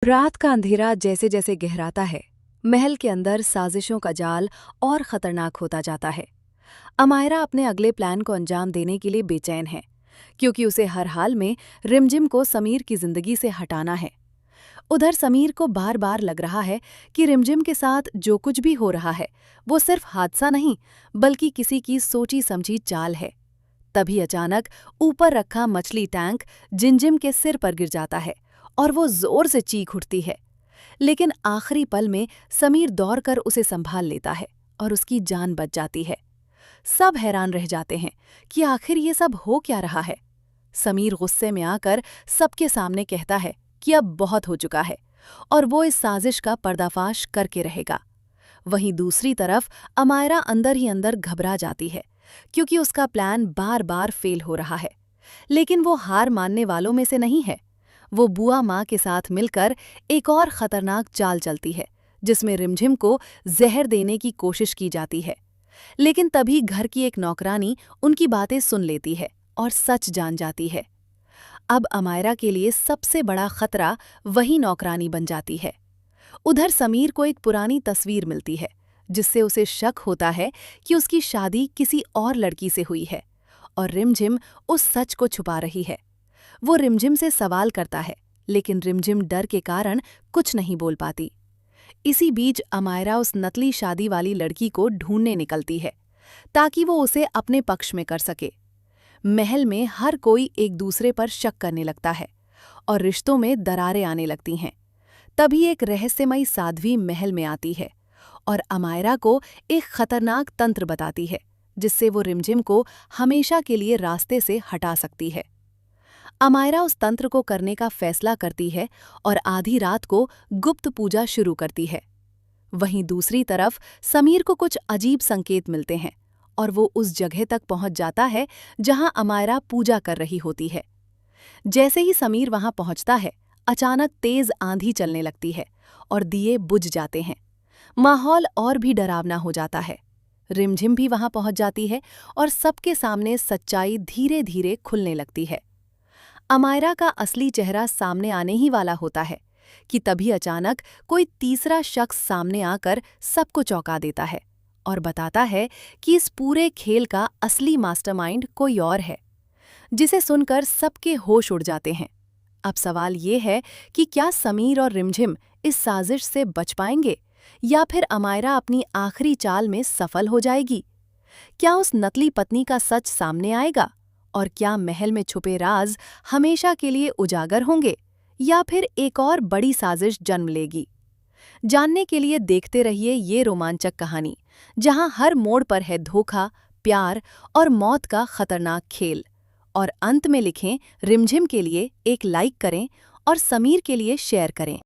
रात का अंधेरा जैसे जैसे गहराता है, महल के अंदर साजिशों का जाल और खतरनाक होता जाता है। अमायरा अपने अगले प्लान को अंजाम देने के लिए बेचैन है, क्योंकि उसे हर हाल में रिमझिम को समीर की जिंदगी से हटाना है। उधर समीर को बार बार लग रहा है कि रिमझिम के साथ जो कुछ भी हो रहा है वो सिर्फ हादसा नहीं, बल्कि किसी की सोची समझी चाल है। तभी अचानक ऊपर रखा मछली टैंक जिंजिम के सिर पर गिर जाता है और वो जोर से चीख उठती है। लेकिन आखिरी पल में समीर दौड़कर उसे संभाल लेता है और उसकी जान बच जाती है। सब हैरान रह जाते हैं कि आखिर ये सब हो क्या रहा है। समीर गुस्से में आकर सबके सामने कहता है कि अब बहुत हो चुका है और वो इस साजिश का पर्दाफाश करके रहेगा। वहीं दूसरी तरफ अमायरा अंदर ही अंदर घबरा जाती है, क्योंकि उसका प्लान बार बार फेल हो रहा है। लेकिन वो हार मानने वालों में से नहीं है। वो बुआ माँ के साथ मिलकर एक और खतरनाक चाल चलती है, जिसमें रिमझिम को जहर देने की कोशिश की जाती है। लेकिन तभी घर की एक नौकरानी उनकी बातें सुन लेती है और सच जान जाती है। अब अमायरा के लिए सबसे बड़ा खतरा वही नौकरानी बन जाती है। उधर समीर को एक पुरानी तस्वीर मिलती है, जिससे उसे शक होता है कि उसकी शादी किसी और लड़की से हुई है और रिमझिम उस सच को छुपा रही है। वो रिमझिम से सवाल करता है, लेकिन रिमझिम डर के कारण कुछ नहीं बोल पाती। इसी बीच अमायरा उस नकली शादी वाली लड़की को ढूंढने निकलती है, ताकि वो उसे अपने पक्ष में कर सके। महल में हर कोई एक दूसरे पर शक करने लगता है और रिश्तों में दरारें आने लगती हैं। तभी एक रहस्यमयी साध्वी महल में आती है और अमायरा को एक खतरनाक तंत्र बताती है, जिससे वो रिमझिम को हमेशा के लिए रास्ते से हटा सकती है। अमायरा उस तंत्र को करने का फैसला करती है और आधी रात को गुप्त पूजा शुरू करती है। वहीं दूसरी तरफ समीर को कुछ अजीब संकेत मिलते हैं और वो उस जगह तक पहुंच जाता है जहां अमायरा पूजा कर रही होती है। जैसे ही समीर वहां पहुंचता है, अचानक तेज आंधी चलने लगती है और दिए बुझ जाते हैं। माहौल और भी डरावना हो जाता है। रिमझिम भी वहां पहुंच जाती है और सबके सामने सच्चाई धीरे धीरे खुलने लगती है। अमायरा का असली चेहरा सामने आने ही वाला होता है कि तभी अचानक कोई तीसरा शख्स सामने आकर सबको चौंका देता है और बताता है कि इस पूरे खेल का असली मास्टरमाइंड कोई और है, जिसे सुनकर सबके होश उड़ जाते हैं। अब सवाल ये है कि क्या समीर और रिमझिम इस साजिश से बच पाएंगे या फिर अमायरा अपनी आखिरी चाल में सफल हो जाएगी? क्या उस नकली पत्नी का सच सामने आएगा और क्या महल में छुपे राज हमेशा के लिए उजागर होंगे या फिर एक और बड़ी साजिश जन्म लेगी? जानने के लिए देखते रहिए ये रोमांचक कहानी, जहां हर मोड़ पर है धोखा, प्यार और मौत का खतरनाक खेल। और अंत में लिखें, रिमझिम के लिए एक लाइक करें और समीर के लिए शेयर करें।